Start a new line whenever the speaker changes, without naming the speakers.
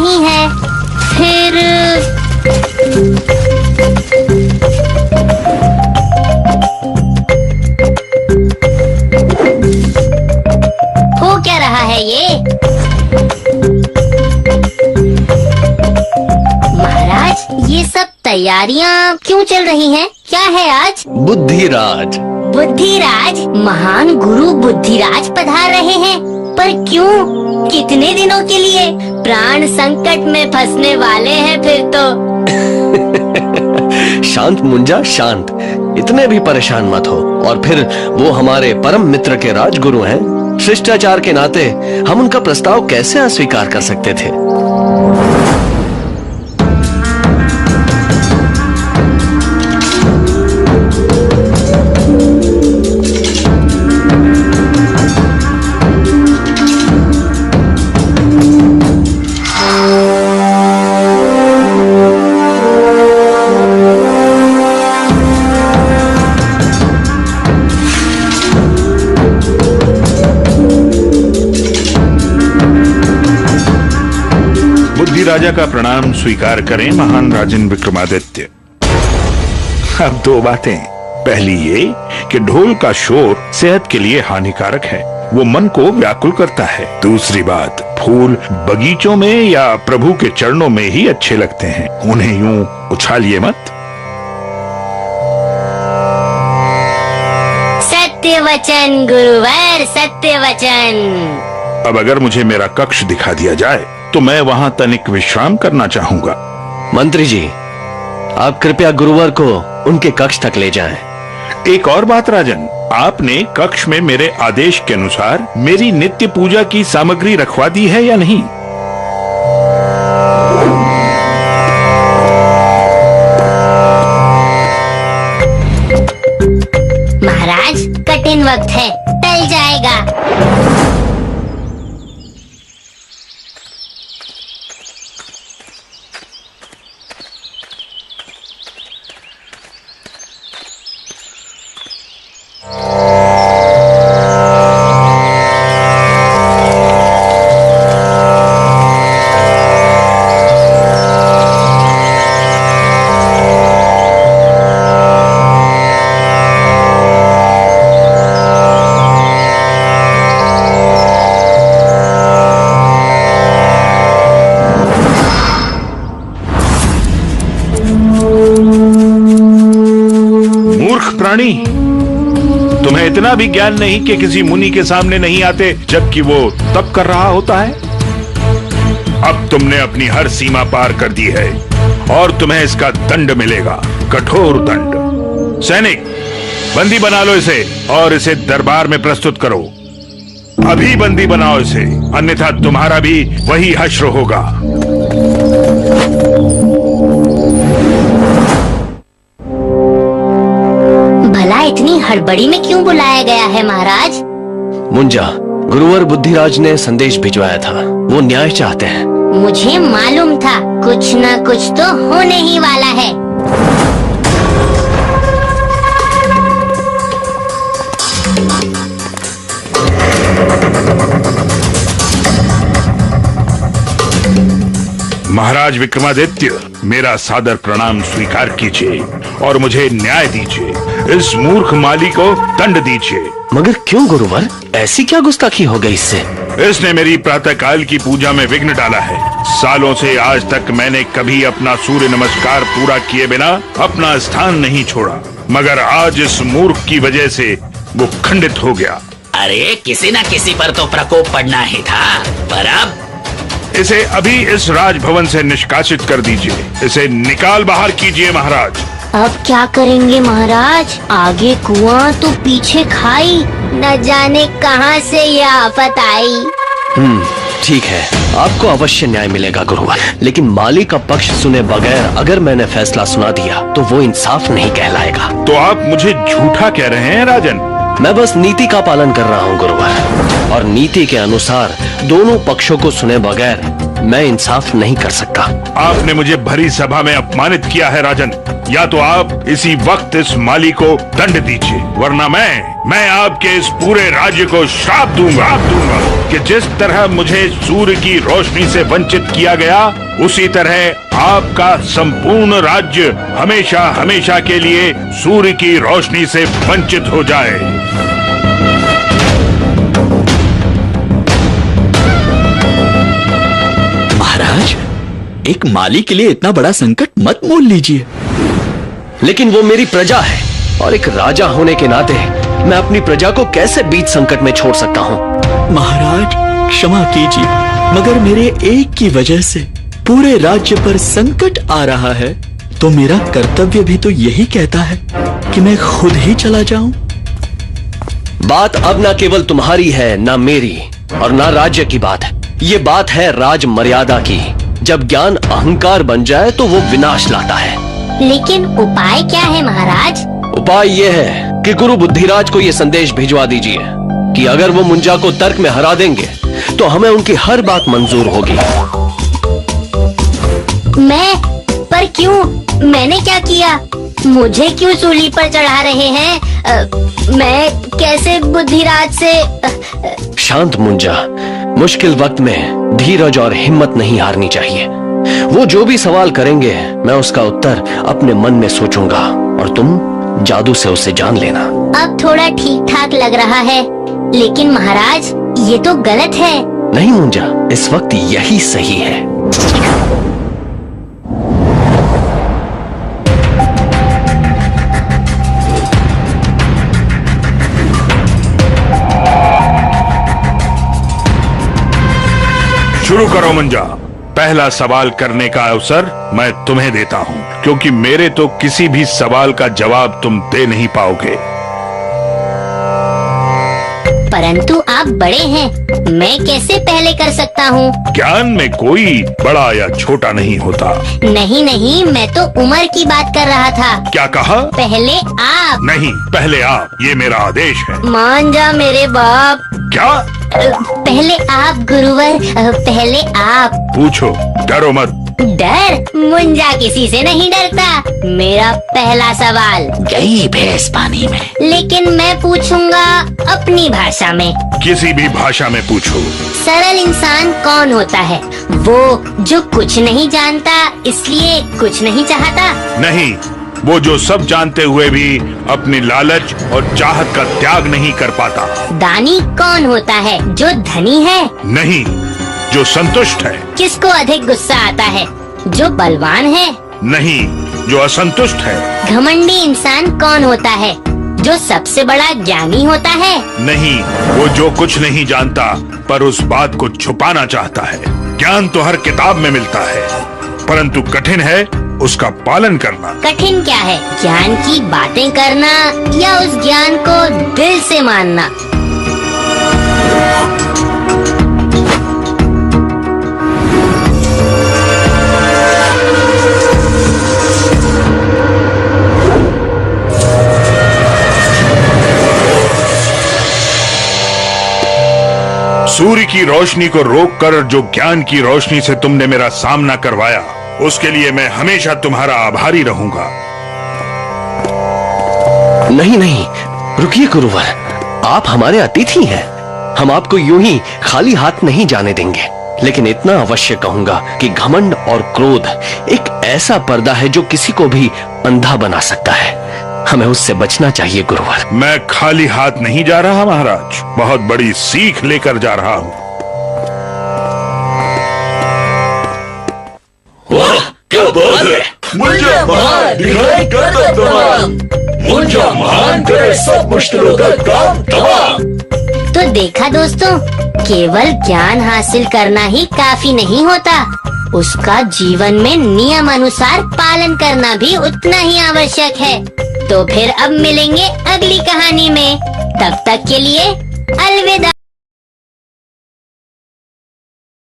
नहीं है, फिर हो क्या रहा है ये? महाराज, ये सब तैयारियां क्यों चल रही हैं? क्या है आज?
बुद्धिराज।
बुद्धिराज? महान गुरु बुद्धिराज पधार रहे हैं, पर क्यों? कितने दिनों के लिए? प्राण संकट में फंसने वाले हैं फिर तो।
शांत मुंजा, शांत। इतने भी परेशान मत हो। और फिर वो हमारे परम मित्र के राजगुरु हैं। शिष्टाचार के नाते हम उनका प्रस्ताव कैसे अस्वीकार कर सकते थे?
राजा का प्रणाम स्वीकार करें महान राजन विक्रमादित्य। अब दो बातें। पहली ये कि ढोल का शोर सेहत के लिए हानिकारक है, वो मन को व्याकुल करता है। दूसरी बात, फूल बगीचों में या प्रभु के चरणों में ही अच्छे लगते हैं, उन्हें यूं उछालिए मत।
सत्य वचन गुरुवर, सत्य वचन।
अब अगर मुझे मेरा कक्ष दिखा दिया जाए तो मैं वहां तनिक विश्राम करना चाहूंगा।
मंत्री जी, आप कृपया गुरुवर को उनके कक्ष तक ले जाएं।
एक और बात राजन, आपने कक्ष में मेरे आदेश के अनुसार मेरी नित्य पूजा की सामग्री रखवा दी है या नहीं?
महाराज, कठिन वक्त है, टल जाएगा।
प्राणी, तुम्हें इतना भी ज्ञान नहीं कि किसी मुनि के सामने नहीं आते जबकि वो तप कर रहा होता है? अब तुमने अपनी हर सीमा पार कर दी है और तुम्हें इसका दंड मिलेगा, कठोर दंड। सैनिक, बंदी बना लो इसे और इसे दरबार में प्रस्तुत करो। अभी बंदी बनाओ इसे, अन्यथा तुम्हारा भी वही हश्र होगा।
इतनी हड़बड़ी में क्यों बुलाया गया है महाराज?
मुंजा, गुरुवर बुद्धिराज ने संदेश भिजवाया था, वो न्याय चाहते हैं।
मुझे मालूम था कुछ न कुछ तो होने ही वाला है।
महाराज विक्रमादित्य, मेरा सादर प्रणाम स्वीकार कीजिए और मुझे न्याय दीजिए। इस मूर्ख माली को दंड दीजिए।
मगर क्यों गुरुवर, ऐसी क्या गुस्ताखी हो गई इससे?
इसने मेरी प्रातःकाल की पूजा में विघ्न डाला है। सालों से आज तक मैंने कभी अपना सूर्य नमस्कार पूरा किए बिना अपना स्थान नहीं छोड़ा, मगर आज इस मूर्ख की वजह से वो खंडित हो गया।
अरे किसी न किसी पर तो प्रकोप पड़ना ही था, पर अब
इसे अभी इस राजभवन से निष्कासित कर दीजिए। इसे निकाल बाहर कीजिए महाराज।
अब क्या करेंगे महाराज? आगे कुआं तो पीछे खाई, न जाने कहां से यह आफत आई।
ठीक है, आपको अवश्य न्याय मिलेगा गुरुवर, लेकिन माली का पक्ष सुने बगैर अगर मैंने फैसला सुना दिया तो वो इंसाफ नहीं कहलाएगा।
तो आप मुझे झूठा कह रहे हैं राजन?
मैं बस नीति का पालन कर रहा हूँ गुरुवर, और नीति के अनुसार दोनों पक्षों को सुने बगैर मैं इंसाफ नहीं कर सकता।
आपने मुझे भरी सभा में अपमानित किया है राजन। या तो आप इसी वक्त इस माली को दंड दीजिए, वरना मैं मैं आपके इस पूरे राज्य को श्राप दूंगा कि जिस तरह मुझे सूर्य की रोशनी से वंचित किया गया, उसी तरह आपका संपूर्ण राज्य हमेशा हमेशा के लिए सूर्य की रोशनी से वंचित हो जाए।
महाराज, एक माली के लिए इतना बड़ा संकट मत मोल लीजिए।
लेकिन वो मेरी प्रजा है और एक राजा होने के नाते मैं अपनी प्रजा को कैसे बीच संकट में छोड़ सकता हूँ?
महाराज क्षमा कीजिए, मगर मेरे एक की वजह से पूरे राज्य पर संकट आ रहा है, तो मेरा कर्तव्य भी तो यही कहता है कि मैं खुद ही चला जाऊं।
बात अब ना केवल तुम्हारी है, ना मेरी और ना राज्य की बात है। ये बात है राज मर्यादा की। जब ज्ञान अहंकार बन जाए तो वो विनाश लाता है।
लेकिन उपाय क्या है महाराज?
उपाय ये है कि गुरु बुद्धिराज को ये संदेश भिजवा दीजिए कि अगर वो मुंजा को तर्क में हरा देंगे तो हमें उनकी हर बात मंजूर होगी।
पर क्यों? मैंने क्या किया? मुझे क्यों सूली पर चढ़ा रहे हैं? मैं कैसे बुद्धिराज से?
शांत मुंजा, मुश्किल वक्त में धीरज और हिम्मत नहीं हारनी चाहिए। वो जो भी सवाल करेंगे मैं उसका उत्तर अपने मन में सोचूंगा और तुम जादू से उसे जान लेना।
अब थोड़ा ठीक ठाक लग रहा है, लेकिन महाराज ये तो गलत है।
नहीं मुंजा, इस वक्त यही सही है।
शुरू करो मुंजा। पहला सवाल करने का अवसर मैं तुम्हें देता हूँ, क्योंकि मेरे तो किसी भी सवाल का जवाब तुम दे नहीं पाओगे।
परंतु आप बड़े हैं, मैं कैसे पहले कर सकता हूँ?
ज्ञान में कोई बड़ा या छोटा नहीं होता।
नहीं, मैं तो उम्र की बात कर रहा था।
क्या कहा?
पहले आप।
नहीं, पहले आप। ये मेरा आदेश है।
मान जा मेरे बाप।
क्या?
पहले आप गुरुवर, पहले आप।
पूछो, डरो मत।
डर? मुंजा किसी से नहीं डरता। मेरा पहला सवाल।
गई भैंस पानी में।
लेकिन मैं पूछूंगा अपनी भाषा में।
किसी भी भाषा में पूछो।
सरल इंसान कौन होता है? वो जो कुछ नहीं जानता इसलिए कुछ नहीं चाहता?
नहीं, वो जो सब जानते हुए भी अपनी लालच और चाहत का त्याग नहीं कर पाता।
दानी कौन होता है? जो धनी है?
नहीं, जो संतुष्ट है।
किसको अधिक गुस्सा आता है? जो बलवान है?
नहीं, जो असंतुष्ट है।
घमंडी इंसान कौन होता है? जो सबसे बड़ा ज्ञानी होता है?
नहीं, वो जो कुछ नहीं जानता पर उस बात को छुपाना चाहता है। ज्ञान तो हर किताब में मिलता है, परंतु कठिन है उसका पालन करना।
कठिन क्या है? ज्ञान की बातें करना या उस ज्ञान को दिल से मानना?
सूर्य की रोशनी को रोककर जो ज्ञान की रोशनी से तुमने मेरा सामना करवाया, उसके लिए मैं हमेशा तुम्हारा आभारी रहूंगा।
नहीं, रुकिए गुरुवर, आप हमारे अतिथि हैं। हम आपको यूं ही खाली हाथ नहीं जाने देंगे। लेकिन इतना अवश्य कहूंगा कि घमंड और क्रोध एक ऐसा पर्दा है जो किसी को भी अंधा बना सकता है। हमें उससे बचना चाहिए गुरुवर।
मैं खाली हाथ नहीं जा रहा महाराज, बहुत बड़ी सीख लेकर जा रहा हूँ।
वाह, क्या बात है! मुंजा महान दिखाई मुंजा महान करे सब मुश्किलों का काम तमाम।
तो देखा दोस्तों, केवल ज्ञान हासिल करना ही काफी नहीं होता, उसका जीवन में नियम अनुसार पालन करना भी उतना ही आवश्यक है। तो फिर अब मिलेंगे अगली कहानी में। तब तक के लिए अलविदा।